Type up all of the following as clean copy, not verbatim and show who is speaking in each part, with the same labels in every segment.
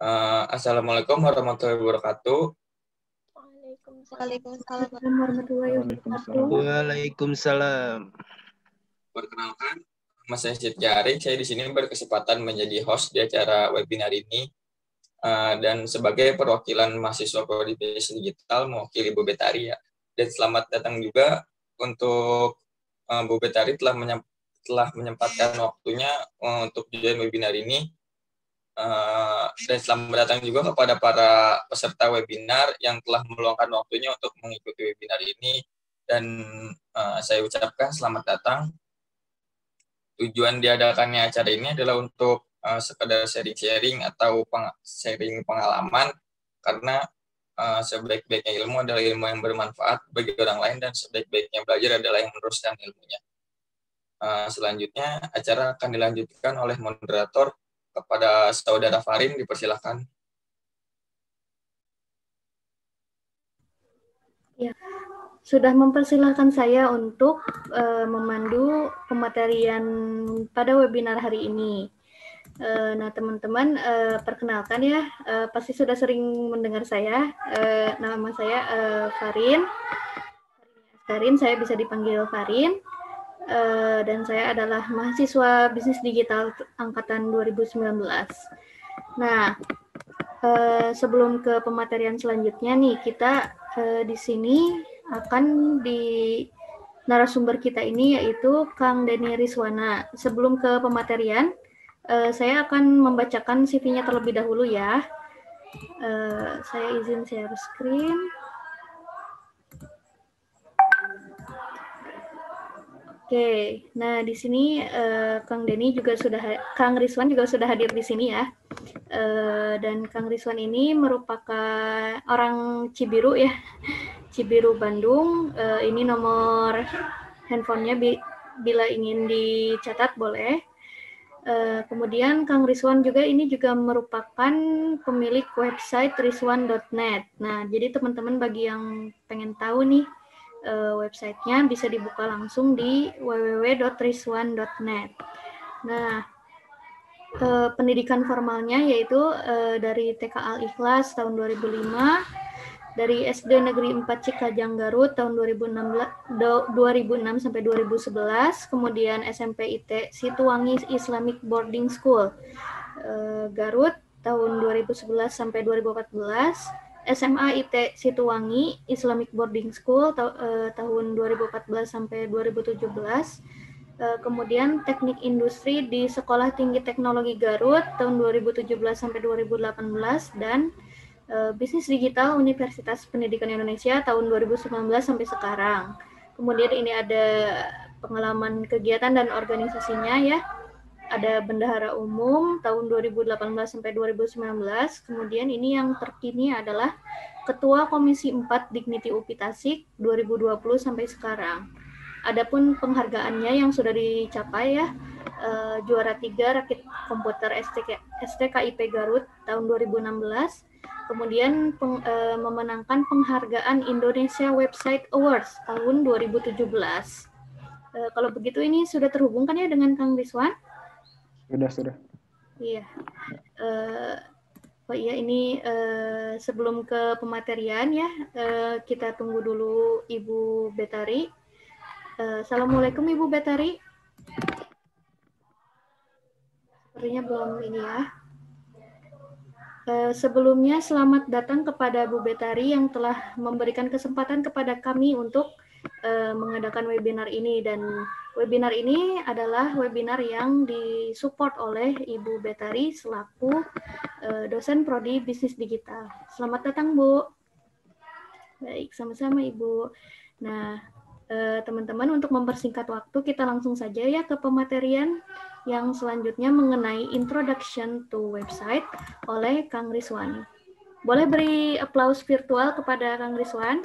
Speaker 1: Assalamualaikum warahmatullahi wabarakatuh.
Speaker 2: Waalaikumsalam warahmatullahi wabarakatuh.
Speaker 3: Waalaikumsalam.
Speaker 1: Perkenalkan, nama saya Siti Arik. Saya di sini berkesempatan menjadi host di acara webinar ini dan sebagai perwakilan mahasiswa Prodi Bisnis Digital mewakili Bu Betari ya. Dan selamat datang juga untuk Bu Betari telah menyempatkan waktunya untuk join webinar ini. Dan selamat datang juga kepada para peserta webinar yang telah meluangkan waktunya untuk mengikuti webinar ini. Dan saya ucapkan selamat datang. Tujuan diadakannya acara ini adalah untuk sekedar sharing-sharing atau sharing pengalaman, karena sebaik-baiknya ilmu adalah ilmu yang bermanfaat bagi orang lain, dan sebaik-baiknya belajar adalah yang meneruskan ilmunya. Selanjutnya, acara akan dilanjutkan oleh moderator. Kepada Saudara Farin, dipersilakan.
Speaker 2: Ya, sudah mempersilahkan saya untuk memandu pematerian pada webinar hari ini. Nah, teman-teman, perkenalkan ya, pasti sudah sering mendengar saya. Nama saya Farin. Farin, saya bisa dipanggil Farin. Dan saya adalah mahasiswa Bisnis Digital angkatan 2019. Nah, sebelum ke pematerian selanjutnya nih, kita di sini akan narasumber kita ini yaitu Kang Denny Rizwana. Sebelum ke pematerian, saya akan membacakan CV-nya terlebih dahulu ya. Saya izin share screen. Oke, nah di sini Kang Rizwan juga sudah hadir di sini ya. Dan Kang Rizwan ini merupakan orang Cibiru ya, Cibiru Bandung. Ini nomor handphonenya bila ingin dicatat boleh. Kemudian Kang Rizwan juga ini juga merupakan pemilik website rizwan.net. Nah, jadi teman-teman bagi yang pengen tahu nih websitenya bisa dibuka langsung di www.rizwan.net. Nah, pendidikan formalnya yaitu dari TK Al-Ikhlas tahun 2005, dari SD Negeri 4 Cikajang Garut tahun 2006 sampai 2011, kemudian SMP IT Situwangi Islamic Boarding School Garut tahun 2011 sampai 2014, SMA IT Situwangi Islamic Boarding School tahun 2014 sampai 2017, kemudian Teknik Industri di Sekolah Tinggi Teknologi Garut tahun 2017 sampai 2018, dan Bisnis Digital Universitas Pendidikan Indonesia tahun 2019 sampai sekarang. Kemudian ini ada pengalaman kegiatan dan organisasinya ya. Ada bendahara umum tahun 2018 sampai 2019. Kemudian ini yang terkini adalah Ketua Komisi 4 Dignity UPI Tasik 2020 sampai sekarang. Adapun penghargaannya yang sudah dicapai ya, juara 3 Rakit Komputer STKIP Garut tahun 2016. Kemudian memenangkan penghargaan Indonesia Website Awards tahun 2017. Kalau begitu ini sudah terhubung kan ya dengan Kang Rizwan?
Speaker 4: Sudah.
Speaker 2: Iya. Oh iya, ini sebelum ke pematerian ya, kita tunggu dulu Ibu Betari. Assalamualaikum Ibu Betari. Sepertinya belum ini ya. Sebelumnya selamat datang kepada Bu Betari yang telah memberikan kesempatan kepada kami untuk mengadakan webinar ini, dan webinar ini adalah webinar yang disupport oleh Ibu Betari selaku dosen Prodi Bisnis Digital. Selamat datang Bu. Baik, sama-sama Ibu. Nah, teman-teman, untuk mempersingkat waktu kita langsung saja ya ke pematerian yang selanjutnya mengenai Introduction to Website oleh Kang Rizwan. Boleh beri aplaus virtual kepada Kang Rizwan?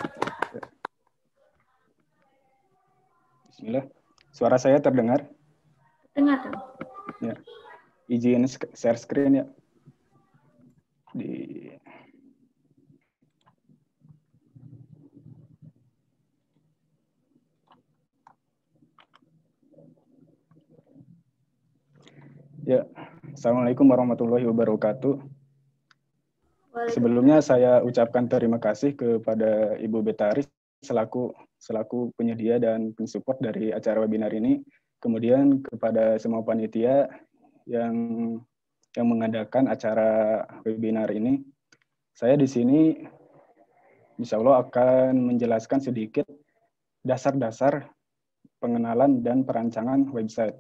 Speaker 4: Bismillah. Suara saya terdengar?
Speaker 2: Dengar, Kang.
Speaker 4: Ya. Izin share screen ya. Ya. Assalamualaikum warahmatullahi wabarakatuh. Sebelumnya saya ucapkan terima kasih kepada Ibu Betari selaku penyedia dan pensupport dari acara webinar ini. Kemudian kepada semua panitia yang mengadakan acara webinar ini. Saya di sini insya Allah akan menjelaskan sedikit dasar-dasar pengenalan dan perancangan website.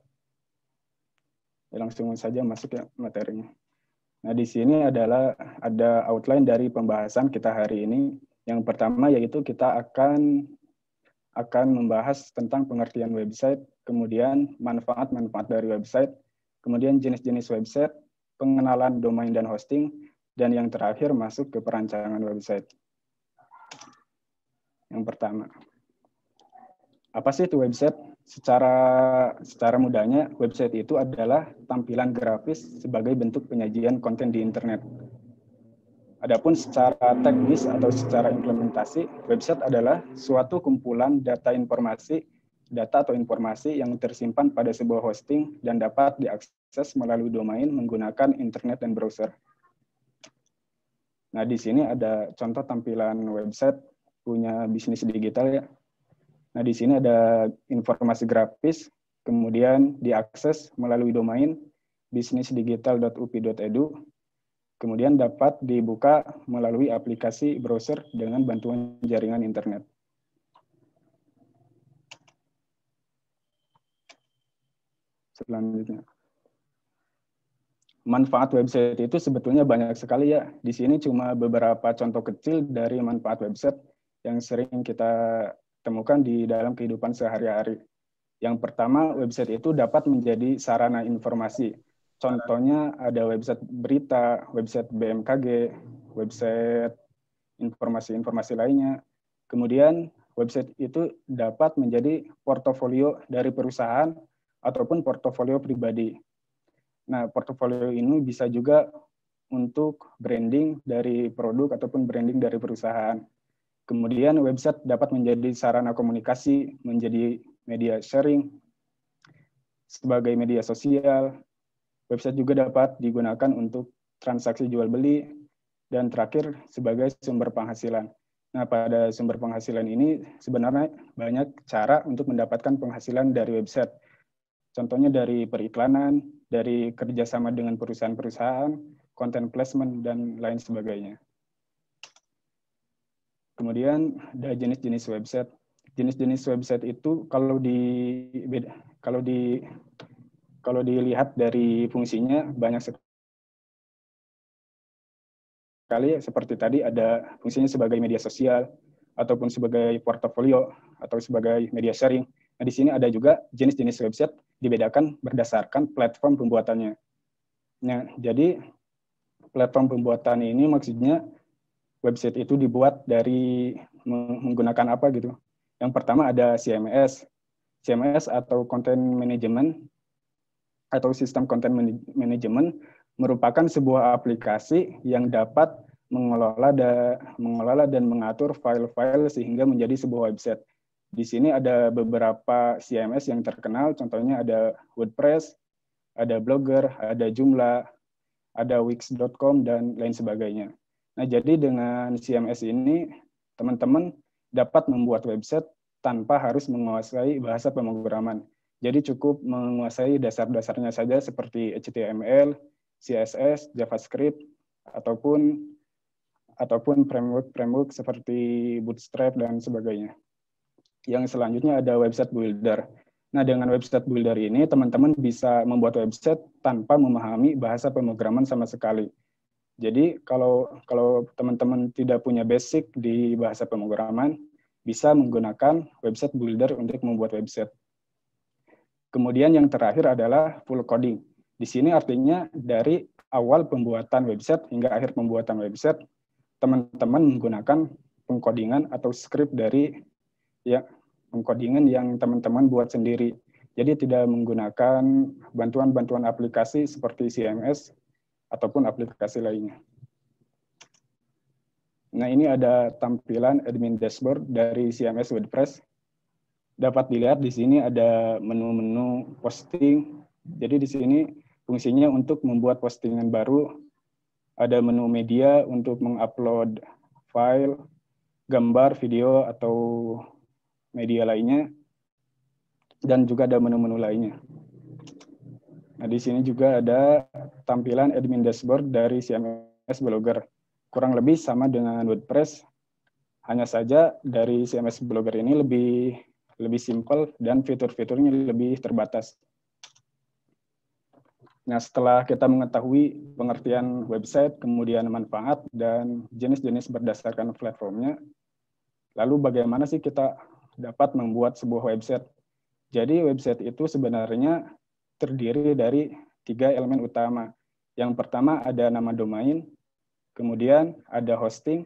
Speaker 4: Langsung saja masuk ya materinya. Nah, di sini ada outline dari pembahasan kita hari ini. Yang pertama yaitu kita akan membahas tentang pengertian website, kemudian manfaat-manfaat dari website, kemudian jenis-jenis website, pengenalan domain dan hosting, dan yang terakhir masuk ke perancangan website. Yang pertama, apa sih itu website? Secara mudahnya, website itu adalah tampilan grafis sebagai bentuk penyajian konten di internet. Adapun secara teknis atau secara implementasi, website adalah suatu kumpulan data atau informasi yang tersimpan pada sebuah hosting dan dapat diakses melalui domain menggunakan internet dan browser. Nah, di sini ada contoh tampilan website punya bisnis digital ya. Nah, di sini ada informasi grafis, kemudian diakses melalui domain bisnisdigital.upi.edu, kemudian dapat dibuka melalui aplikasi browser dengan bantuan jaringan internet. Selanjutnya, manfaat website itu sebetulnya banyak sekali ya. Di sini cuma beberapa contoh kecil dari manfaat website yang sering kita temukan di dalam kehidupan sehari-hari. Yang pertama, website itu dapat menjadi sarana informasi. Contohnya ada website berita, website BMKG, website informasi-informasi lainnya. Kemudian website itu dapat menjadi portofolio dari perusahaan ataupun portofolio pribadi. Nah, portofolio ini bisa juga untuk branding dari produk ataupun branding dari perusahaan. Kemudian website dapat menjadi sarana komunikasi, menjadi media sharing, sebagai media sosial. Website juga dapat digunakan untuk transaksi jual beli, dan terakhir sebagai sumber penghasilan. Nah, pada sumber penghasilan ini sebenarnya banyak cara untuk mendapatkan penghasilan dari website. Contohnya dari periklanan, dari kerjasama dengan perusahaan-perusahaan, content placement, dan lain sebagainya. Kemudian ada jenis-jenis website. Jenis-jenis website itu kalau dilihat dari fungsinya banyak sekali. Seperti tadi ada fungsinya sebagai media sosial ataupun sebagai portofolio atau sebagai media sharing. Nah, di sini ada juga jenis-jenis website dibedakan berdasarkan platform pembuatannya. Nah, jadi platform pembuatan ini maksudnya website itu dibuat dari menggunakan apa gitu. Yang pertama ada CMS. CMS atau Content Management atau Sistem Content Management merupakan sebuah aplikasi yang dapat mengelola dan mengatur file-file sehingga menjadi sebuah website. Di sini ada beberapa CMS yang terkenal, contohnya ada WordPress, ada Blogger, ada Joomla, ada Wix.com, dan lain sebagainya. Nah, jadi dengan CMS ini, teman-teman dapat membuat website tanpa harus menguasai bahasa pemrograman. Jadi cukup menguasai dasar-dasarnya saja seperti HTML, CSS, JavaScript, ataupun framework seperti Bootstrap dan sebagainya. Yang selanjutnya ada website builder. Nah, dengan website builder ini, teman-teman bisa membuat website tanpa memahami bahasa pemrograman sama sekali. Jadi kalau teman-teman tidak punya basic di bahasa pemrograman, bisa menggunakan website builder untuk membuat website. Kemudian yang terakhir adalah full coding. Di sini artinya dari awal pembuatan website hingga akhir pembuatan website, teman-teman menggunakan pengkodingan atau script dari pengkodingan yang teman-teman buat sendiri. Jadi tidak menggunakan bantuan-bantuan aplikasi seperti CMS ataupun aplikasi lainnya. Nah, ini ada tampilan admin dashboard dari CMS WordPress. Dapat dilihat di sini ada menu-menu posting. Jadi di sini fungsinya untuk membuat postingan baru, ada menu media untuk mengupload file, gambar, video, atau media lainnya, dan juga ada menu-menu lainnya. Nah, di sini juga ada tampilan admin dashboard dari CMS Blogger. Kurang lebih sama dengan WordPress, hanya saja dari CMS Blogger ini lebih simpel dan fitur-fiturnya lebih terbatas. Nah, setelah kita mengetahui pengertian website, kemudian manfaat, dan jenis-jenis berdasarkan platformnya, lalu bagaimana sih kita dapat membuat sebuah website? Jadi website itu sebenarnya terdiri dari 3 elemen utama. Yang pertama ada nama domain, kemudian ada hosting,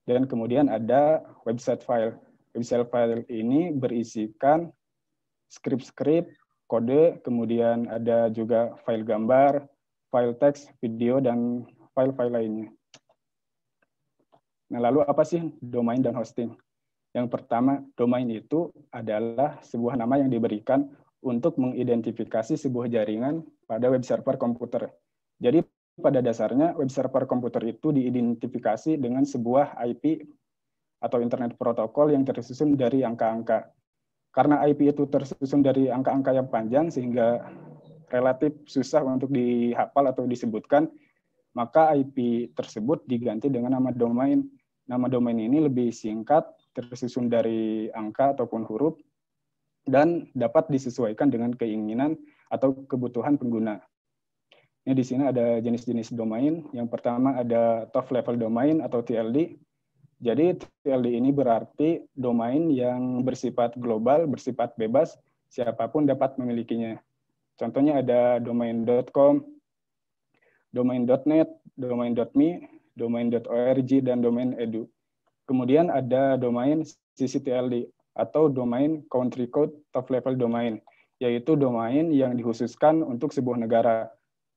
Speaker 4: dan kemudian ada website file. Website file ini berisikan skrip-skrip, kode, kemudian ada juga file gambar, file teks, video, dan file-file lainnya. Nah, lalu apa sih domain dan hosting? Yang pertama, domain itu adalah sebuah nama yang diberikan untuk mengidentifikasi sebuah jaringan pada web server komputer. Jadi pada dasarnya web server komputer itu diidentifikasi dengan sebuah IP atau internet protokol yang tersusun dari angka-angka. Karena IP itu tersusun dari angka-angka yang panjang sehingga relatif susah untuk dihafal atau disebutkan, maka IP tersebut diganti dengan nama domain. Nama domain ini lebih singkat, tersusun dari angka ataupun huruf, dan dapat disesuaikan dengan keinginan atau kebutuhan pengguna. Ini di sini ada jenis-jenis domain. Yang pertama ada top level domain atau TLD. Jadi TLD ini berarti domain yang bersifat global, bersifat bebas, siapapun dapat memilikinya. Contohnya ada domain.com, domain.net, domain.me, domain.org, dan domain edu. Kemudian ada domain CCTLD atau domain country code top level domain, yaitu domain yang dikhususkan untuk sebuah negara.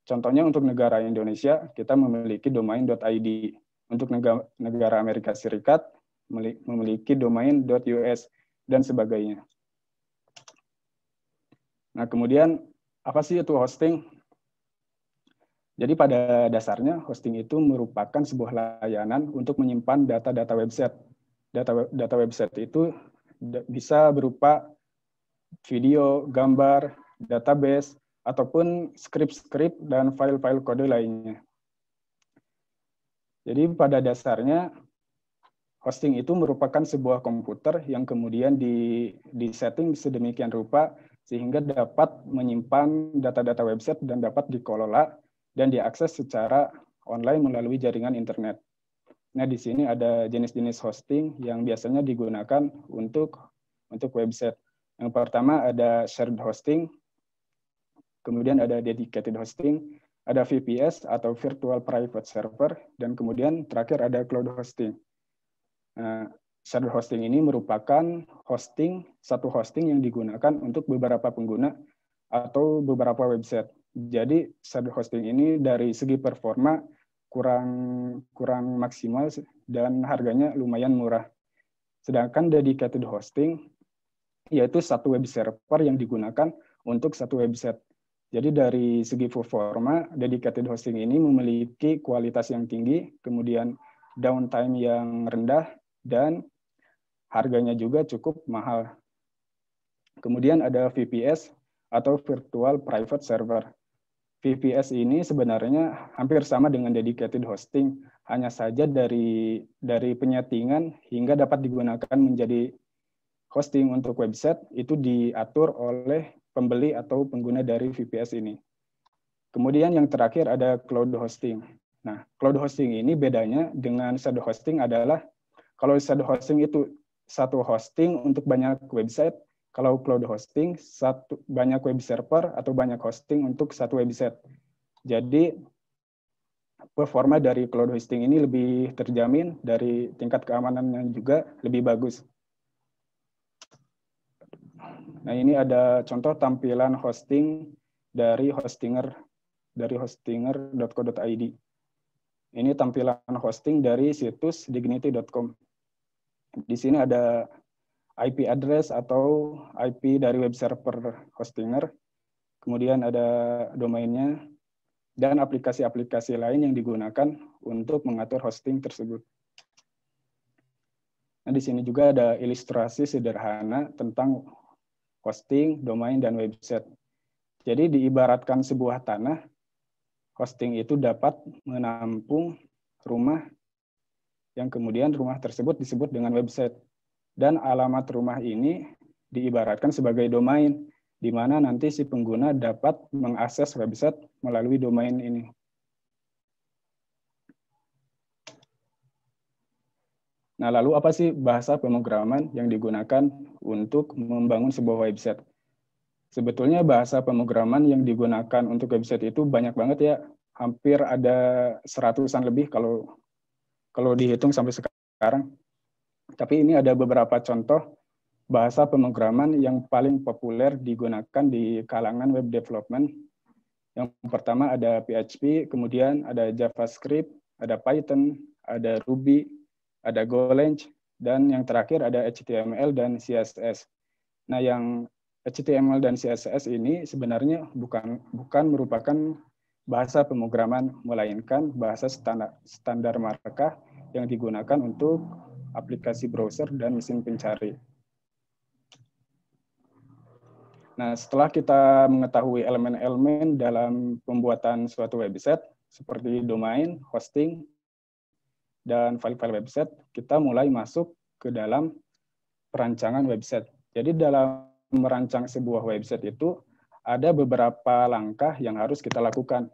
Speaker 4: Contohnya untuk negara Indonesia, kita memiliki domain.id. Untuk negara Amerika Serikat, memiliki domain .us, dan sebagainya. Nah, kemudian, apa sih itu hosting? Jadi pada dasarnya, hosting itu merupakan sebuah layanan untuk menyimpan data-data website. Data website itu bisa berupa video, gambar, database, ataupun skrip-skrip dan file-file kode lainnya. Jadi pada dasarnya hosting itu merupakan sebuah komputer yang kemudian disetting sedemikian rupa sehingga dapat menyimpan data-data website dan dapat dikelola dan diakses secara online melalui jaringan internet. Nah, di sini ada jenis-jenis hosting yang biasanya digunakan untuk website. Yang pertama ada shared hosting, kemudian ada dedicated hosting, ada VPS atau Virtual Private Server, dan kemudian terakhir ada cloud hosting. Shared hosting ini merupakan satu hosting yang digunakan untuk beberapa pengguna atau beberapa website. Jadi shared hosting ini dari segi performa kurang maksimal dan harganya lumayan murah. Sedangkan dedicated hosting yaitu satu web server yang digunakan untuk satu website. Jadi dari segi performa, dedicated hosting ini memiliki kualitas yang tinggi, kemudian downtime yang rendah, dan harganya juga cukup mahal. Kemudian ada VPS atau Virtual Private Server. VPS ini sebenarnya hampir sama dengan dedicated hosting, hanya saja dari penyetingan hingga dapat digunakan menjadi hosting untuk website itu diatur oleh pembeli atau pengguna dari VPS ini. Kemudian yang terakhir ada cloud hosting. Nah, cloud hosting ini bedanya dengan shared hosting adalah kalau shared hosting itu satu hosting untuk banyak website, kalau cloud hosting banyak web server atau banyak hosting untuk satu website. Jadi performa dari cloud hosting ini lebih terjamin, dari tingkat keamanannya juga lebih bagus. Nah, ini ada contoh tampilan hosting dari hostinger.co.id. Ini tampilan hosting dari situs dignity.com. Di sini ada IP address atau IP dari web server Hostinger. Kemudian ada domainnya. dan aplikasi-aplikasi lain yang digunakan untuk mengatur hosting tersebut. Nah, di sini juga ada ilustrasi sederhana tentang hosting, domain, dan website. Jadi diibaratkan sebuah tanah, hosting itu dapat menampung rumah yang kemudian rumah tersebut disebut dengan website. Dan alamat rumah ini diibaratkan sebagai domain, di mana nanti si pengguna dapat mengakses website melalui domain ini. Nah, lalu apa sih bahasa pemrograman yang digunakan untuk membangun sebuah website? Sebetulnya bahasa pemrograman yang digunakan untuk website itu banyak banget ya, hampir ada 100-an lebih kalau dihitung sampai sekarang. Tapi ini ada beberapa contoh bahasa pemrograman yang paling populer digunakan di kalangan web development. Yang pertama ada PHP, kemudian ada JavaScript, ada Python, ada Ruby, ada Golang, dan yang terakhir ada HTML dan CSS. Nah, yang HTML dan CSS ini sebenarnya bukan merupakan bahasa pemrograman, melainkan bahasa standar markah yang digunakan untuk aplikasi browser dan mesin pencari. Nah, setelah kita mengetahui elemen-elemen dalam pembuatan suatu website, seperti domain, hosting, dan file-file website, kita mulai masuk ke dalam perancangan website. Jadi dalam merancang sebuah website itu, ada beberapa langkah yang harus kita lakukan.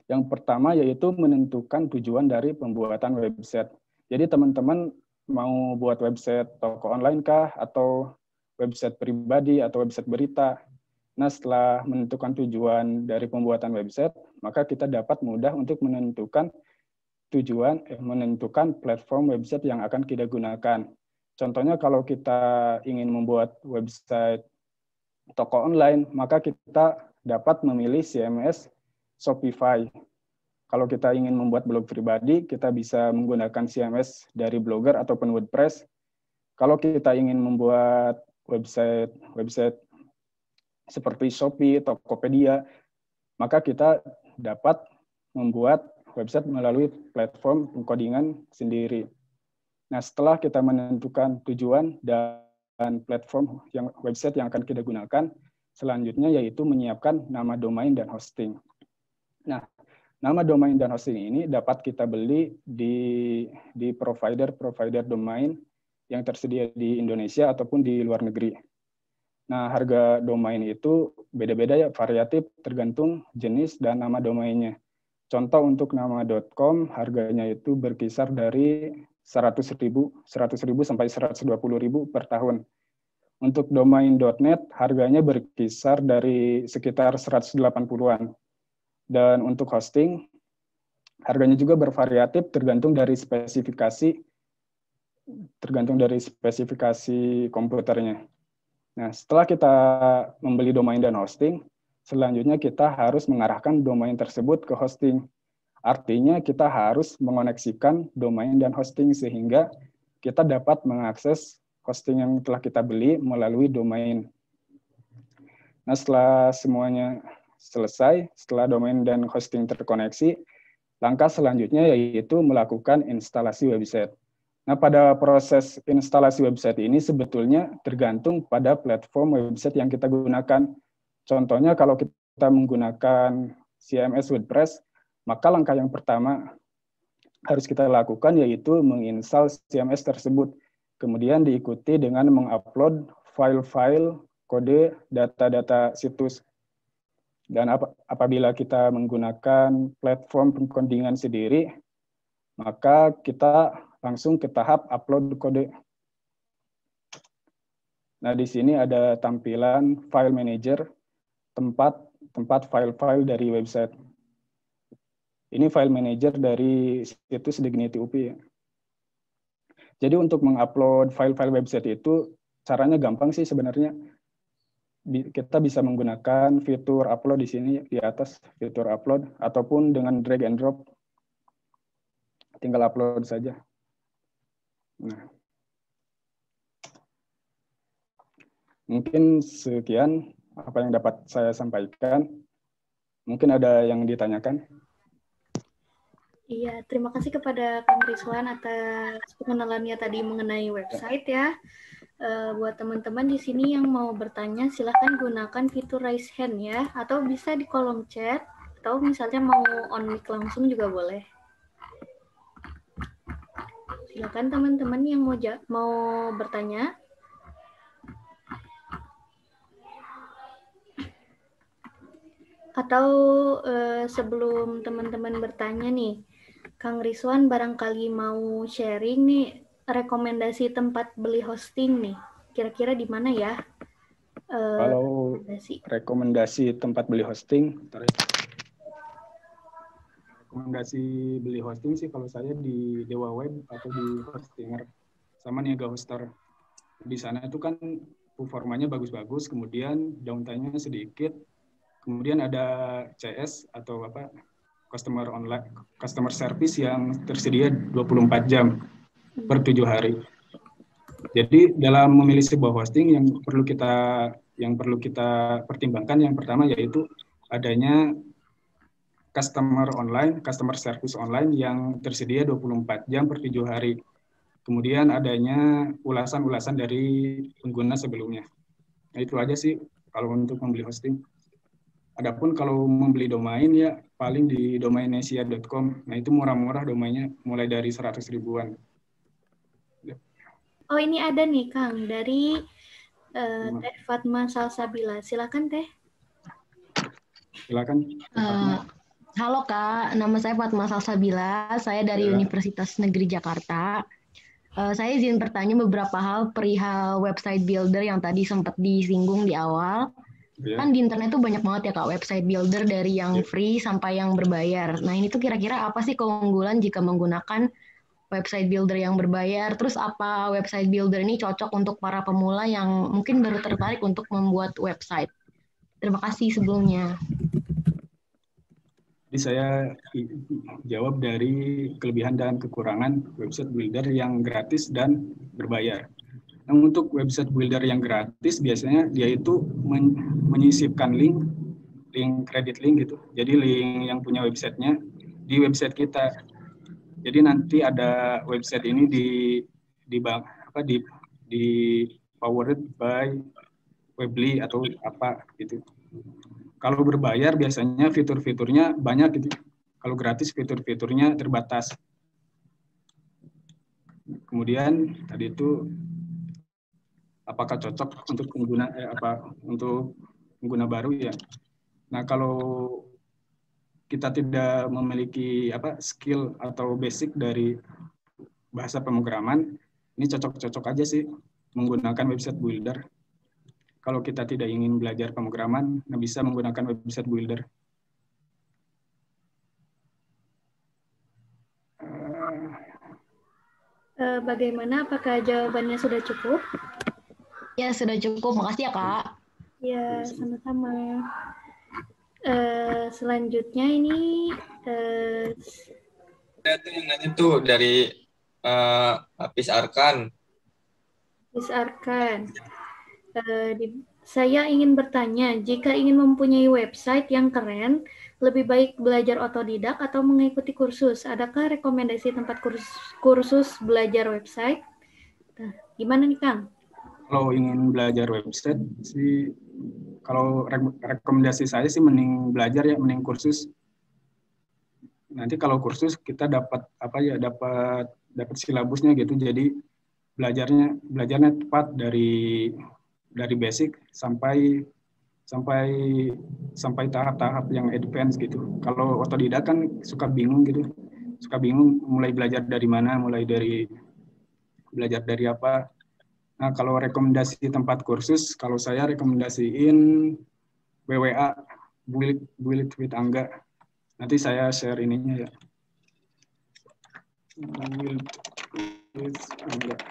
Speaker 4: Yang pertama yaitu menentukan tujuan dari pembuatan website. Jadi teman-teman mau buat website toko online kah, atau website pribadi, atau website berita. Nah, setelah menentukan tujuan dari pembuatan website, maka kita dapat mudah untuk menentukan menentukan platform website yang akan kita gunakan. Contohnya kalau kita ingin membuat website toko online, maka kita dapat memilih CMS Shopify. Kalau kita ingin membuat blog pribadi, kita bisa menggunakan CMS dari Blogger ataupun WordPress. Kalau kita ingin membuat website seperti Shopee, Tokopedia, maka kita dapat membuat website melalui platform pengkodingan sendiri. Nah, setelah kita menentukan tujuan dan platform website yang akan kita gunakan, selanjutnya yaitu menyiapkan nama domain dan hosting. Nah, nama domain dan hosting ini dapat kita beli di provider domain yang tersedia di Indonesia ataupun di luar negeri. Nah, harga domain itu beda-beda ya, variatif tergantung jenis dan nama domainnya. Contoh untuk nama .com harganya itu berkisar dari 100.000 sampai 120.000 per tahun. Untuk domain .net harganya berkisar dari sekitar 180-an. Dan untuk hosting harganya juga bervariatif tergantung dari spesifikasi komputernya. Nah, setelah kita membeli domain dan hosting, selanjutnya kita harus mengarahkan domain tersebut ke hosting. Artinya kita harus mengoneksikan domain dan hosting sehingga kita dapat mengakses hosting yang telah kita beli melalui domain. Nah, setelah semuanya selesai, setelah domain dan hosting terkoneksi, langkah selanjutnya yaitu melakukan instalasi website. Nah, pada proses instalasi website ini sebetulnya tergantung pada platform website yang kita gunakan. Contohnya kalau kita menggunakan CMS WordPress, maka langkah yang pertama harus kita lakukan yaitu menginstal CMS tersebut. Kemudian diikuti dengan mengupload file-file, kode, data-data situs. Dan apabila kita menggunakan platform pengkodingan sendiri, maka kita langsung ke tahap upload kode. Nah, di sini ada tampilan file manager, tempat file-file dari website. Ini file manager dari situs Dignity UP. Jadi untuk mengupload file-file website itu caranya gampang sih sebenarnya. Kita bisa menggunakan fitur upload di sini di atas, fitur upload, ataupun dengan drag and drop. Tinggal upload saja. Nah, mungkin sekian apa yang dapat saya sampaikan. Mungkin ada yang ditanyakan?
Speaker 2: Iya, terima kasih kepada Kang Rizwan atas pengenalannya tadi mengenai website ya. Buat teman-teman di sini yang mau bertanya, silahkan gunakan fitur raise hand ya, atau bisa di kolom chat, atau misalnya mau on mic langsung juga boleh. Silakan teman-teman yang mau bertanya. Atau sebelum teman-teman bertanya nih, Kang Rizwan barangkali mau sharing nih rekomendasi tempat beli hosting nih. Kira-kira di mana ya?
Speaker 4: Kalau rekomendasi tempat beli hosting, rekomendasi beli hosting sih kalau saya di Dewa Web atau di Hostinger sama Niaga Hoster. Di sana itu kan performanya bagus-bagus, kemudian downtime-nya sedikit, kemudian ada CS atau apa customer service yang tersedia 24 jam per 7 hari. Jadi dalam memilih sebuah hosting yang perlu kita pertimbangkan yang pertama yaitu adanya customer service online yang tersedia 24 jam per 7 hari. Kemudian adanya ulasan-ulasan dari pengguna sebelumnya. Nah, itu aja sih kalau untuk membeli hosting. Adapun kalau membeli domain ya paling di domainesia.com. Nah, itu murah-murah domainnya mulai dari 100 ribuan.
Speaker 2: Oh, ini ada nih Kang dari Teh Fatma Salsabila. Silakan Teh.
Speaker 4: Silakan.
Speaker 5: Halo Kak, nama saya Fatma Salsabila. Saya dari Universitas Negeri Jakarta. Saya izin bertanya beberapa hal perihal website builder yang tadi sempat disinggung di awal. Kan di internet tuh banyak banget ya Kak website builder dari yang free sampai yang berbayar. Nah ini tuh kira-kira apa sih keunggulan jika menggunakan website builder yang berbayar? Terus apa website builder ini cocok untuk para pemula yang mungkin baru tertarik untuk membuat website? Terima kasih sebelumnya.
Speaker 4: Jadi saya jawab dari kelebihan dan kekurangan website builder yang gratis dan berbayar. Nah, untuk website builder yang gratis biasanya dia itu menyisipkan link credit link gitu. Jadi link yang punya websitenya di website kita. Jadi nanti ada website ini di powered by Weebly atau apa gitu. Kalau berbayar biasanya fitur-fiturnya banyak gitu. Kalau gratis fitur-fiturnya terbatas. Kemudian tadi itu apakah cocok untuk pengguna baru ya. Nah, kalau kita tidak memiliki skill atau basic dari bahasa pemrograman, ini cocok-cocok aja sih menggunakan website builder. Kalau kita tidak ingin belajar pemrograman, bisa menggunakan website builder.
Speaker 2: Bagaimana? Apakah jawabannya sudah cukup?
Speaker 5: Ya, sudah cukup. Makasih ya, Kak.
Speaker 2: Ya, sama-sama. Selanjutnya ini...
Speaker 1: Ada yang nanya tuh dari Hafiz Arkan.
Speaker 2: Hafiz Arkan. Saya ingin bertanya, jika ingin mempunyai website yang keren, lebih baik belajar otodidak atau mengikuti kursus? Adakah rekomendasi tempat kursus belajar website? Nah, gimana nih, Kang?
Speaker 4: Kalau ingin belajar website sih, kalau rekomendasi saya sih mending belajar ya, mending kursus. Nanti kalau kursus kita dapat dapat silabusnya gitu, jadi belajarnya tepat dari basic sampai tahap-tahap yang advance gitu. Kalau otodidak kan suka bingung mulai belajar dari mana, belajar dari apa. Nah, kalau rekomendasi tempat kursus, kalau saya rekomendasiin BWA, Build with Angga. Nanti saya share ininya ya. Build with Angga.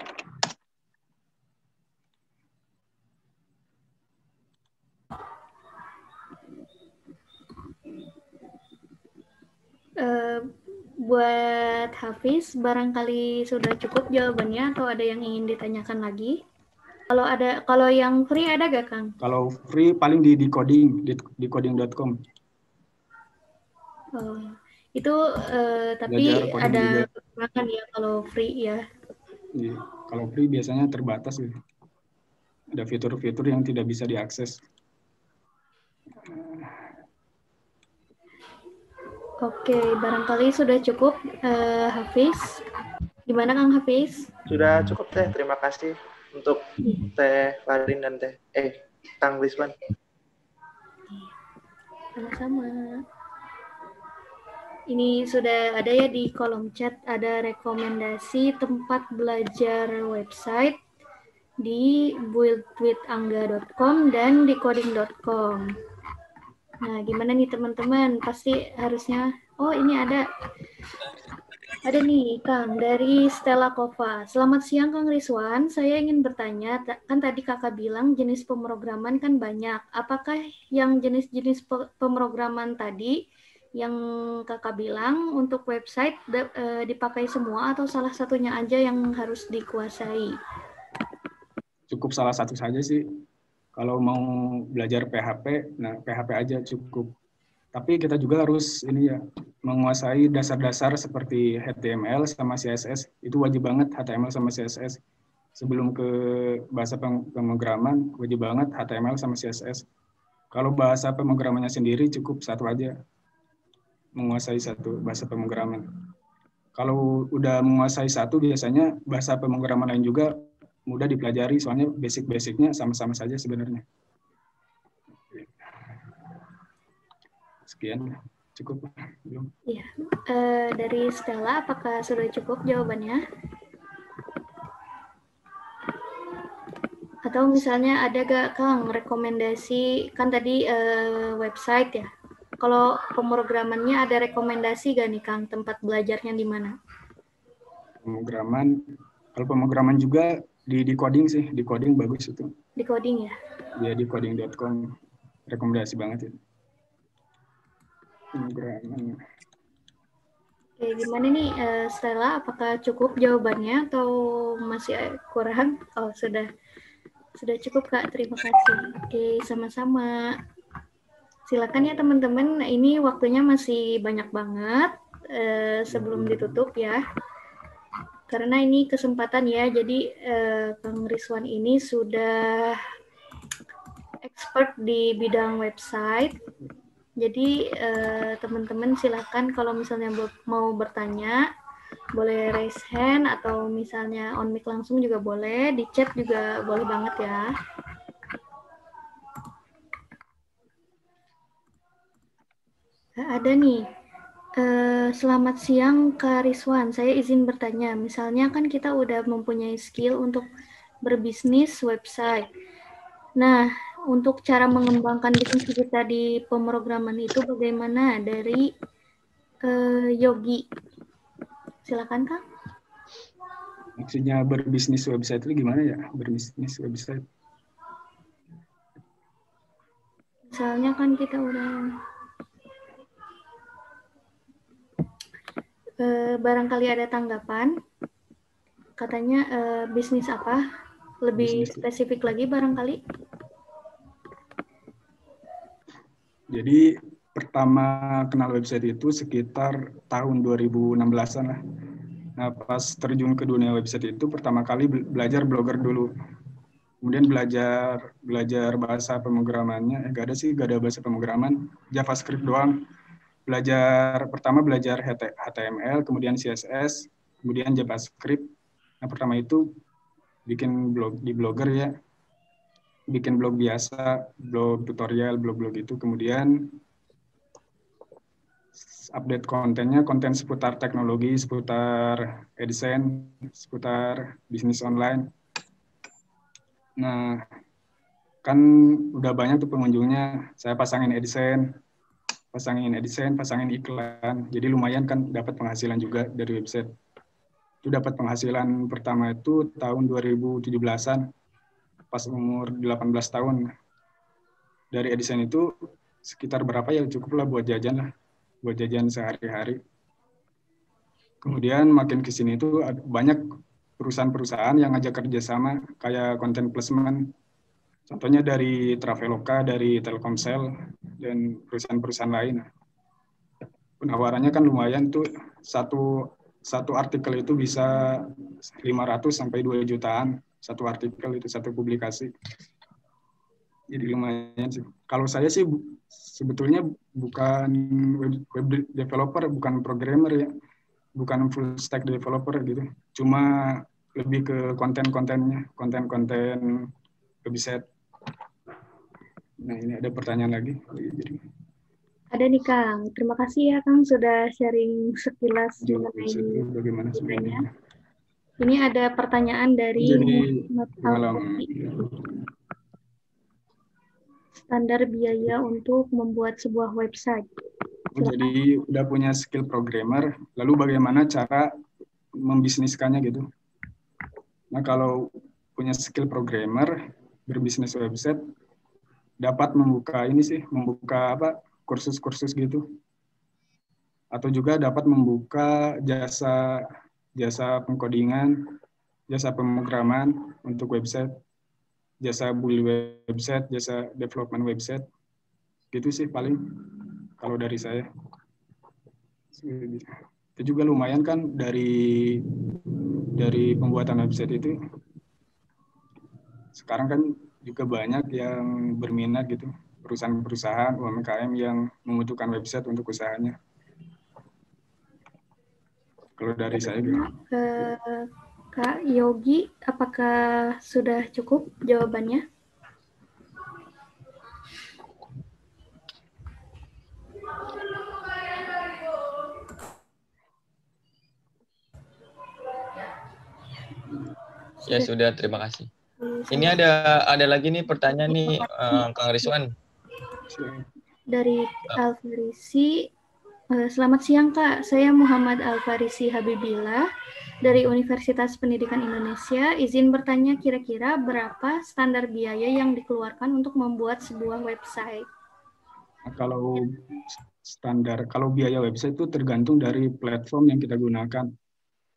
Speaker 2: Buat Hafiz, barangkali sudah cukup jawabannya atau ada yang ingin ditanyakan lagi? Kalau yang free ada gak, Kang?
Speaker 4: Kalau free paling di decoding.com.
Speaker 2: Oh, itu tapi
Speaker 4: Belajar coding
Speaker 2: ada
Speaker 4: juga.
Speaker 2: kekurangan ya kalau free ya.
Speaker 4: Iya, kalau free biasanya terbatas gitu. Ada fitur-fitur yang tidak bisa diakses.
Speaker 2: Oke, barangkali sudah cukup, Hafiz. Gimana Kang Hafiz?
Speaker 6: Sudah cukup Teh, terima kasih untuk Teh Larin dan Kang Rizwan.
Speaker 2: Sama-sama. Ini sudah ada ya di kolom chat, ada rekomendasi tempat belajar website di buildwithangga.com dan di coding.com. Nah, gimana nih teman-teman? Pasti harusnya, oh ini ada nih Kang, dari Stella Kova. Selamat siang Kang Rizwan, saya ingin bertanya, kan tadi kakak bilang jenis pemrograman kan banyak. Apakah yang jenis-jenis pemrograman tadi yang kakak bilang untuk website dipakai semua atau salah satunya aja yang harus dikuasai?
Speaker 4: Cukup salah satu saja sih. Kalau mau belajar PHP, nah PHP aja cukup. Tapi kita juga harus ini ya, menguasai dasar-dasar seperti HTML sama CSS. Itu wajib banget HTML sama CSS. Sebelum ke bahasa pemrograman, wajib banget HTML sama CSS. Kalau bahasa pemrogramannya sendiri cukup satu aja, menguasai satu bahasa pemrograman. Kalau udah menguasai satu, biasanya bahasa pemrograman lain juga mudah dipelajari, soalnya basic-basicnya sama-sama saja sebenarnya. Sekian, cukup belum?
Speaker 2: Iya, dari Stella, apakah sudah cukup jawabannya? Atau misalnya ada gak Kang rekomendasi, kan tadi website ya, kalau pemrogramannya ada rekomendasi gak nih Kang tempat belajarnya di mana?
Speaker 4: Pemrograman, kalau pemrograman juga di coding sih, di coding bagus itu.
Speaker 2: Di coding ya?
Speaker 4: Ya, di coding.com, rekomendasi banget itu. Pemrograman.
Speaker 2: Oke, gimana nih Stella, apakah cukup jawabannya atau masih kurang? Oh, sudah cukup Kak, terima kasih. Oke, sama-sama. Silakan ya teman-teman, ini waktunya masih banyak banget sebelum ditutup ya. Karena ini kesempatan ya, jadi Kang Rizwan ini sudah expert di bidang website. Jadi teman-teman silakan kalau misalnya mau bertanya, boleh raise hand atau misalnya on mic langsung juga boleh, di chat juga boleh banget ya. Ada nih. Selamat siang Kak Rizwan, saya izin bertanya, misalnya kan kita udah mempunyai skill untuk berbisnis website. Nah, untuk cara mengembangkan bisnis kita di pemrograman itu bagaimana dari Yogi? Silakan Kak.
Speaker 4: Maksudnya berbisnis website itu gimana ya? Berbisnis website.
Speaker 2: Misalnya kan kita udah barangkali ada tanggapan, katanya bisnis apa? Lebih bisnis spesifik lagi barangkali.
Speaker 4: Jadi pertama kenal website itu sekitar tahun 2016-an lah. Nah, pas terjun ke dunia website itu pertama kali belajar blogger dulu. Kemudian belajar bahasa pemrogramannya, gak ada bahasa pemrograman, JavaScript doang. Pertama belajar HTML, kemudian CSS, kemudian JavaScript. Nah, pertama itu bikin blog di Blogger ya. Bikin blog biasa, blog tutorial, blog-blog itu. Kemudian update kontennya, konten seputar teknologi, seputar AdSense, seputar bisnis online. Nah, kan udah banyak tuh pengunjungnya. Saya pasangin AdSense, pasangin iklan. Jadi lumayan kan dapat penghasilan juga dari website. Itu dapat penghasilan pertama itu tahun 2017-an, pas umur 18 tahun. Dari AdSense itu sekitar berapa ya, cukup lah buat jajan sehari-hari. Kemudian makin ke sini itu banyak perusahaan-perusahaan yang ngajak kerjasama, kayak content placement. Contohnya dari Traveloka, dari Telkomsel, dan perusahaan-perusahaan lain. penawarannya kan lumayan tuh, satu artikel itu bisa 500 sampai 2 jutaan satu artikel itu, satu publikasi. Jadi lumayan sih. Kalau saya sih sebetulnya bukan web developer, bukan programmer ya, bukan full stack developer gitu. Cuma lebih ke konten-kontennya, konten-konten website. Nah, ini ada pertanyaan lagi.
Speaker 2: Ada nih Kang. Terima kasih ya Kang sudah sharing sekilas mengenai
Speaker 4: bagaimana sebenarnya.
Speaker 2: Ini ada pertanyaan dari standar biaya untuk membuat sebuah website.
Speaker 4: Jadi udah punya skill programmer, lalu bagaimana cara membisniskannya gitu. Nah, kalau punya skill programmer, berbisnis website, dapat membuka kursus-kursus gitu. Atau juga dapat membuka jasa pengkodingan, jasa pemrograman untuk website, jasa build website, jasa development website. Gitu sih paling kalau dari saya. Itu juga lumayan kan dari pembuatan website itu. Sekarang kan juga banyak yang berminat gitu, perusahaan-perusahaan UMKM yang membutuhkan website untuk usahanya. Kalau dari saya gitu.
Speaker 2: Kak Yogi, apakah sudah cukup jawabannya?
Speaker 1: Ya sudah, terima kasih. Ini ada lagi nih pertanyaan nih, Kang Rizwan.
Speaker 2: Dari Alfarisi. Selamat siang Kak, saya Muhammad Alfarisi Habibillah dari Universitas Pendidikan Indonesia. Izin bertanya, kira-kira berapa standar biaya yang dikeluarkan untuk membuat sebuah website?
Speaker 4: Kalau biaya website itu tergantung dari platform yang kita gunakan.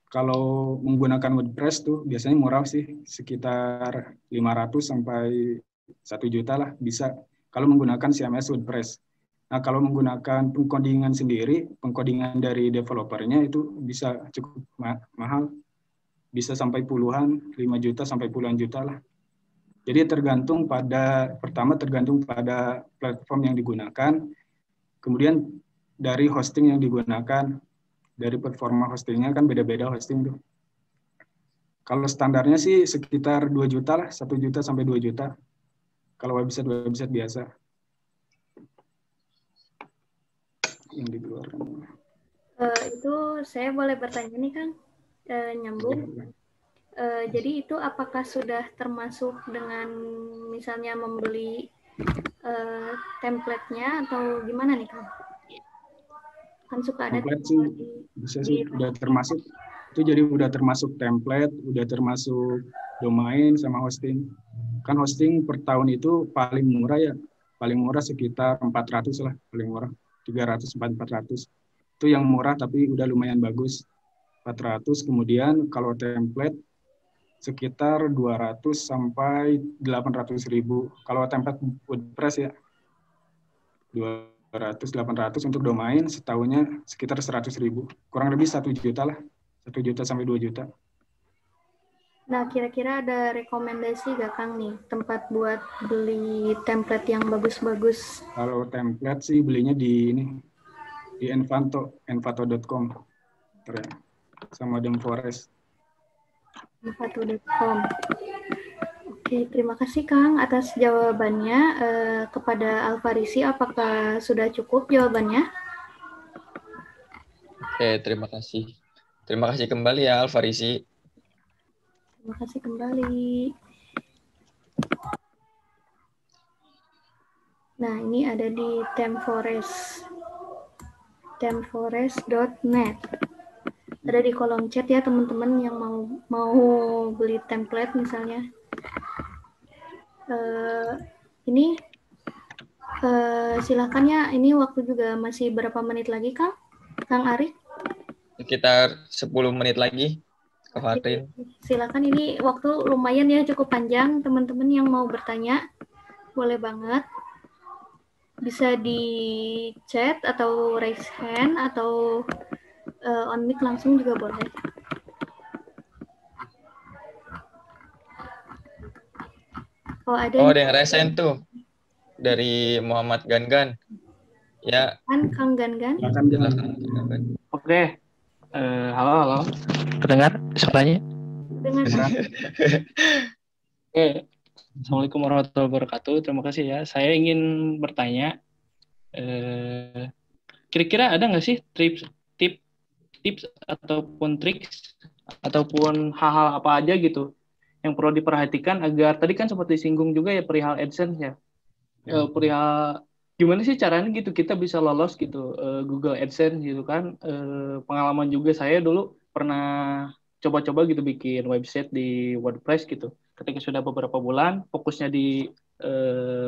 Speaker 4: Kalau menggunakan WordPress tuh biasanya murah sih, sekitar 500 sampai 1 juta lah bisa. Kalau menggunakan CMS WordPress. Nah, kalau menggunakan pengkodingan sendiri, pengkodingan dari developernya itu bisa cukup mahal. Bisa sampai puluhan, 5 juta sampai puluhan juta lah. Jadi tergantung pada platform yang digunakan, kemudian dari hosting yang digunakan, dari performa hostingnya kan beda-beda hosting tuh. Kalau standarnya sih sekitar 2 juta lah, 1 juta sampai 2 juta. Kalau website biasa. Yang dikeluarkan.
Speaker 2: Itu saya boleh bertanya nih Kang, nyambung. Jadi itu apakah sudah termasuk dengan misalnya membeli template-nya atau gimana nih Kang? Kan suka ada
Speaker 4: template sih, bisa sih udah termasuk. Itu jadi udah termasuk template, udah termasuk domain sama hosting. Kan hosting per tahun itu paling murah ya, paling murah sekitar 400 lah, paling murah. 300-400 itu yang murah tapi udah lumayan bagus 400. Kemudian kalau template sekitar 200 sampai 800 ribu kalau template WordPress ya, 200-800. Untuk domain setahunnya sekitar 100 ribu, kurang lebih 1 juta lah, 1 juta sampai 2 juta.
Speaker 2: Nah, kira-kira ada rekomendasi gak Kang nih, tempat buat beli template yang bagus-bagus?
Speaker 4: Kalau template sih belinya di envato.com sama Demforest.
Speaker 2: Envato.com. Oke, terima kasih Kang atas jawabannya. Kepada Alfarisi, apakah sudah cukup jawabannya?
Speaker 1: Oke, terima kasih. Terima kasih kembali ya Alfarisi.
Speaker 2: Terima kasih kembali. Nah, ini ada di temforest.net. Ada di kolom chat ya teman-teman yang mau beli template misalnya. Ini silakan ya. Ini waktu juga masih berapa menit lagi Kang Ari?
Speaker 1: Sekitar 10 menit lagi.
Speaker 2: Silakan, ini waktu lumayan ya, cukup panjang. Teman-teman yang mau bertanya boleh banget. Bisa di chat atau raise hand atau on mic langsung juga boleh. Ada
Speaker 1: yang raise hand tuh dari Muhammad Gangan. Ya.
Speaker 2: Kang Gangan.
Speaker 7: Oke. Halo. Terdengar suaranya?
Speaker 2: Dengar.
Speaker 7: Oke. Assalamualaikum warahmatullahi wabarakatuh. Terima kasih ya. Saya ingin bertanya, kira-kira ada nggak sih tips ataupun triks ataupun hal-hal apa aja gitu yang perlu diperhatikan agar tadi kan sempat disinggung juga ya perihal AdSense ya. Perihal gimana sih caranya gitu kita bisa lolos gitu Google AdSense gitu kan. Pengalaman juga saya dulu pernah coba-coba gitu bikin website di WordPress gitu. Ketika sudah beberapa bulan fokusnya di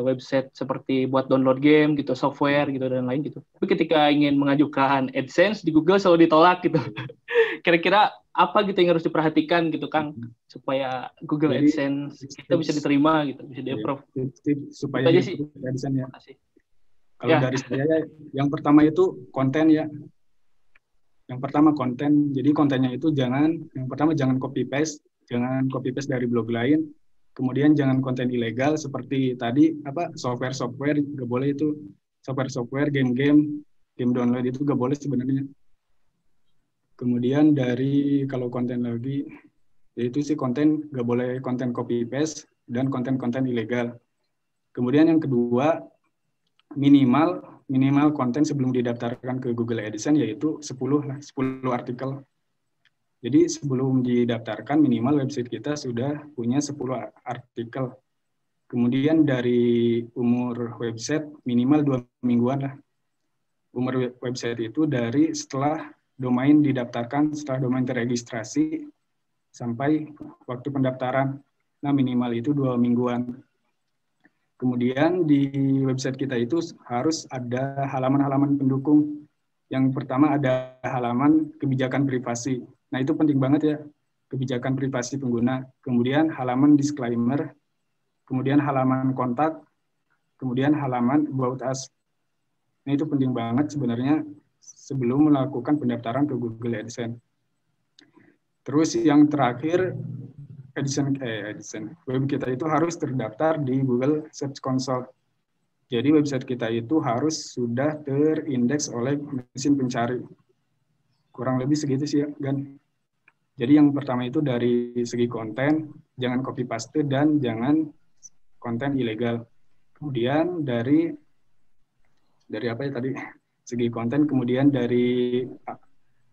Speaker 7: website seperti buat download game gitu, software gitu dan lain gitu. Tapi ketika ingin mengajukan AdSense di Google selalu ditolak gitu. Kira-kira apa gitu yang harus diperhatikan gitu Kang supaya Google AdSense kita bisa diterima gitu, bisa di-approve.
Speaker 4: Supaya di AdSense ya. Kalau dari saya yang pertama itu konten ya. Yang pertama konten. Jadi kontennya itu yang pertama jangan copy paste dari blog lain. Kemudian jangan konten ilegal seperti tadi software nggak boleh itu. Software game download itu nggak boleh sebenarnya. Kemudian kalau konten lagi yaitu sih konten nggak boleh konten copy paste dan konten ilegal. Kemudian yang kedua minimal konten sebelum didaftarkan ke Google AdSense yaitu 10 artikel. Jadi sebelum didaftarkan minimal website kita sudah punya 10 artikel. Kemudian dari umur website minimal 2 mingguan lah. Umur website itu dari setelah domain didaftarkan, setelah domain terregistrasi sampai waktu pendaftaran. Nah minimal itu 2 mingguan. Kemudian di website kita itu harus ada halaman-halaman pendukung. Yang pertama ada halaman kebijakan privasi. Nah itu penting banget ya, kebijakan privasi pengguna. Kemudian halaman disclaimer, kemudian halaman kontak, kemudian halaman about us. Nah itu penting banget sebenarnya sebelum melakukan pendaftaran ke Google AdSense. Terus yang terakhir, AdSense. Web kita itu harus terdaftar di Google Search Console. Jadi website kita itu harus sudah terindeks oleh mesin pencari. Kurang lebih segitu sih ya, Gan. Jadi yang pertama itu dari segi konten, jangan copy paste dan jangan konten ilegal. Kemudian dari apa ya tadi? Segi konten, kemudian dari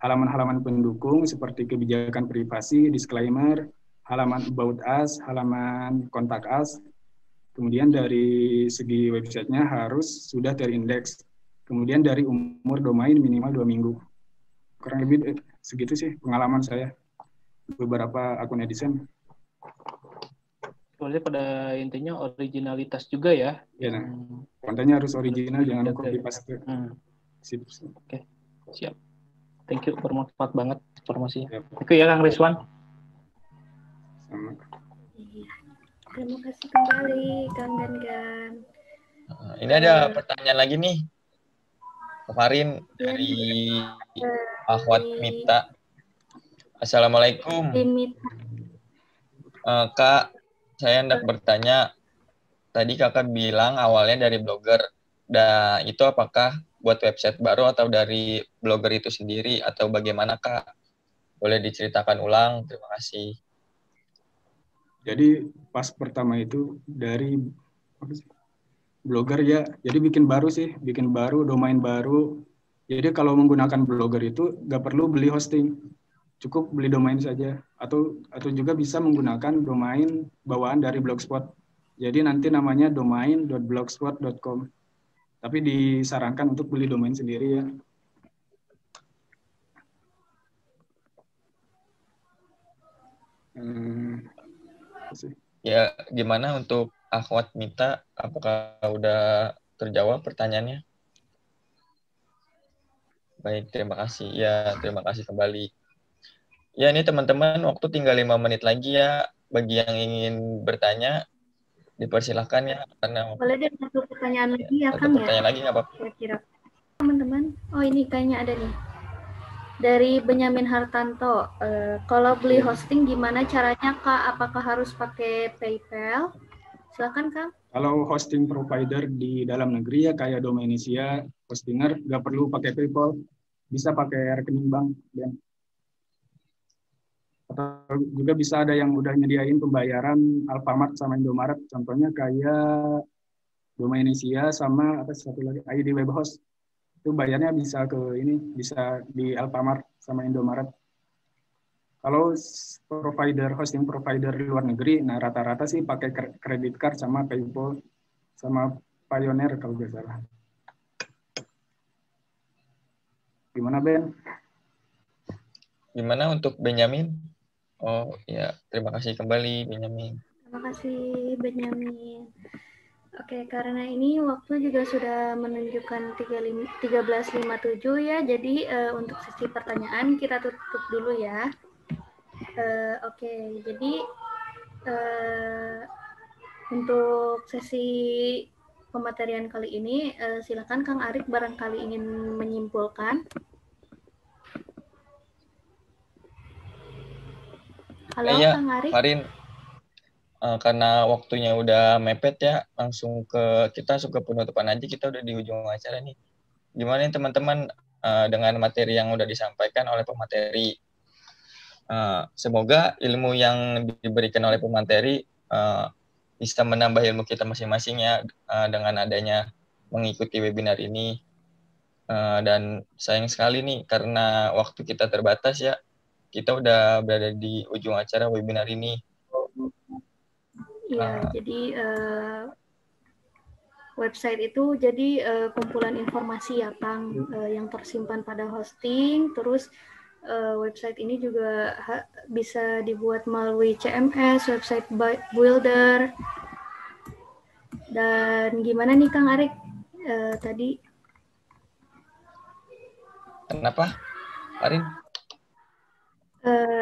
Speaker 4: halaman-halaman pendukung seperti kebijakan privasi, disclaimer, halaman about us, halaman kontak us. Kemudian dari segi websitenya harus sudah terindeks. Kemudian dari umur domain minimal 2 minggu. Kurang lebih segitu sih pengalaman saya. Beberapa akun AdSense.
Speaker 7: Soalnya pada intinya originalitas juga ya.
Speaker 4: Ya, nah. Kontennya harus original, jangan copy paste. Sip.
Speaker 7: Oke, siap. Thank you, bermanfaat banget informasinya. Oke ya Kang Rizwan.
Speaker 4: Sama.
Speaker 2: Terima kasih kembali Kang Gangan.
Speaker 1: Ini ada pertanyaan lagi nih. Kemarin dari Ahwat Mita. Assalamualaikum. Kak, saya hendak bertanya. Tadi kakak bilang awalnya dari blogger. Dan itu apakah buat website baru atau dari blogger itu sendiri atau bagaimana Kak? Boleh diceritakan ulang? Terima kasih.
Speaker 4: Jadi pas pertama itu dari blogger ya, jadi bikin baru, domain baru. Jadi kalau menggunakan blogger itu nggak perlu beli hosting, cukup beli domain saja. Atau juga bisa menggunakan domain bawaan dari Blogspot. Jadi nanti namanya domain.blogspot.com. Tapi disarankan untuk beli domain sendiri ya.
Speaker 1: Ya, gimana untuk Akhwat Mita? Apakah udah terjawab pertanyaannya? Baik, terima kasih. Ya, terima kasih kembali. Ya, ini teman-teman, waktu tinggal 5 menit lagi ya. Bagi yang ingin bertanya, Dipersilakan ya, karena
Speaker 2: Boleh deh satu pertanyaan lagi ya,
Speaker 1: ada
Speaker 2: Kang ya?
Speaker 1: pertanyaan lagi nggak apa-apa.
Speaker 2: Kira-kira. Teman-teman, oh ini kayaknya ada nih. Dari Benyamin Hartanto, kalau beli hosting gimana caranya Kak? Apakah harus pakai PayPal? Silakan Kang.
Speaker 4: Kalau hosting provider di dalam negeri ya kayak Domainisia, Hostinger, nggak perlu pakai PayPal, bisa pakai rekening bank. Dan atau juga bisa ada yang udah nyediain pembayaran Alfamart sama Indomaret, contohnya kayak Domainisia sama apa satu lagi ID Webhost. Itu bayarnya bisa ke ini, bisa di Alfamart sama Indomaret. Kalau hosting provider di luar negeri, nah rata-rata sih pakai credit card sama PayPal sama Payoneer kalau nggak salah. Gimana Ben?
Speaker 1: Gimana untuk Benyamin? Oh ya, terima kasih kembali Benyamin.
Speaker 2: Terima kasih Benyamin. Oke, karena ini waktu juga sudah menunjukkan 13.57 ya, jadi untuk sesi pertanyaan kita tutup dulu ya. Oke, jadi untuk sesi pematerian kali ini, silakan Kang Arik barangkali ingin menyimpulkan. Halo
Speaker 1: Ya,
Speaker 2: Kang Arik.
Speaker 1: Farin, karena waktunya udah mepet ya, langsung ke penutupan aja, kita udah di ujung acara nih. Gimana nih teman-teman dengan materi yang udah disampaikan oleh pemateri? Semoga ilmu yang diberikan oleh pemateri bisa menambah ilmu kita masing-masing ya dengan adanya mengikuti webinar ini. Dan sayang sekali nih karena waktu kita terbatas ya, kita udah berada di ujung acara webinar ini.
Speaker 2: Iya, jadi website itu jadi kumpulan informasi ya Kang, yang tersimpan pada hosting. Terus website ini juga bisa dibuat melalui CMS, website builder. Dan gimana nih Kang Arik tadi?
Speaker 1: Kenapa, Arin?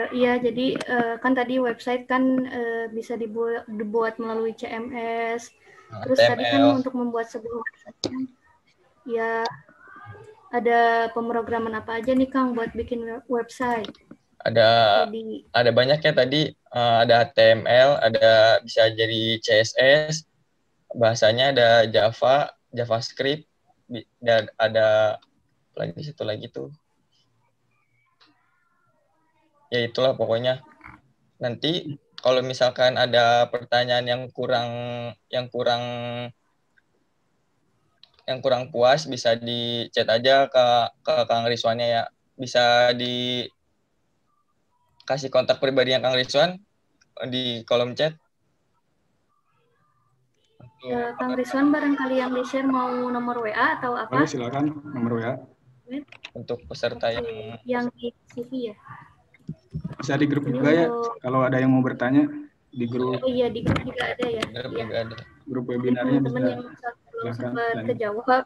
Speaker 2: Iya, jadi kan tadi website kan bisa dibuat melalui CMS. Terus
Speaker 1: HTML.
Speaker 2: tadi kan untuk membuat sebuah website, ya ada pemrograman apa aja nih Kang buat bikin website? Ada
Speaker 1: banyak ya tadi. Ada HTML, ada bisa jadi CSS, bahasanya ada Java, JavaScript, dan ada lagi situ lagi tuh. Ya itulah pokoknya. Nanti kalau misalkan ada pertanyaan yang kurang puas, bisa di chat aja ke Kang Rizwannya ya. Bisa dikasih kontak pribadi yang Kang Rizwan di kolom chat.
Speaker 2: Kang Rizwan barangkali yang di-share mau nomor WA atau apa?
Speaker 4: Boleh silakan nomor WA.
Speaker 1: Untuk peserta
Speaker 2: yang di CV ya.
Speaker 4: Bisa di grup juga ya, kalau ada yang mau bertanya di grup.
Speaker 2: Oh iya, di grup juga ada ya.
Speaker 4: Grup webinarnya
Speaker 2: teman-teman
Speaker 4: bisa.
Speaker 2: yang belum sempat kejawab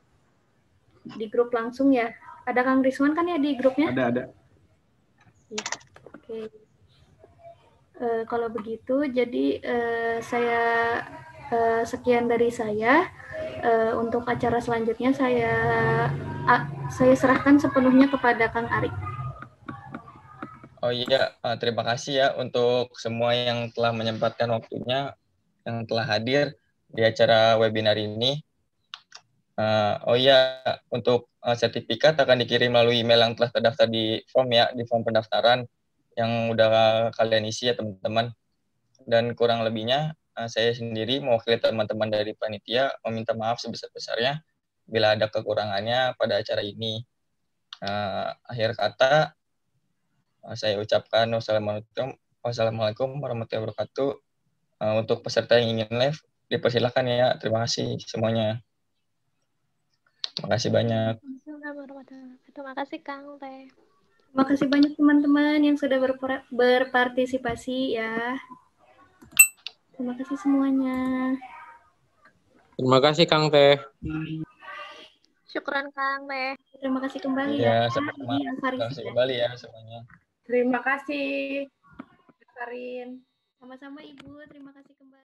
Speaker 2: di grup langsung ya. Ada Kang Rizwan kan ya di grupnya?
Speaker 4: Ada.
Speaker 2: Ya, oke. Kalau begitu, jadi saya sekian dari saya. Untuk acara selanjutnya saya serahkan sepenuhnya kepada Kang Arik.
Speaker 1: Oh iya, terima kasih ya untuk semua yang telah menyempatkan waktunya, yang telah hadir di acara webinar ini. Oh iya, untuk sertifikat akan dikirim melalui email yang telah terdaftar di form pendaftaran yang udah kalian isi ya teman-teman. Dan kurang lebihnya, saya sendiri mewakili teman-teman dari panitia meminta maaf sebesar-besarnya bila ada kekurangannya pada acara ini. Akhir kata, saya ucapkan wassalamualaikum warahmatullahi wabarakatuh. Untuk peserta yang ingin live, dipersilakan ya. Terima kasih semuanya. Terima kasih banyak.
Speaker 8: Terima kasih Kang Teh.
Speaker 2: Terima kasih banyak teman-teman yang sudah berpartisipasi ya. Terima kasih semuanya.
Speaker 9: Terima kasih Kang Teh.
Speaker 8: Syukran Kang Teh.
Speaker 2: Terima kasih kembali
Speaker 1: ya. Sama-sama. Terima kasih kembali ya semuanya.
Speaker 10: Terima kasih, Karin.
Speaker 2: Sama-sama Ibu, terima kasih kembali.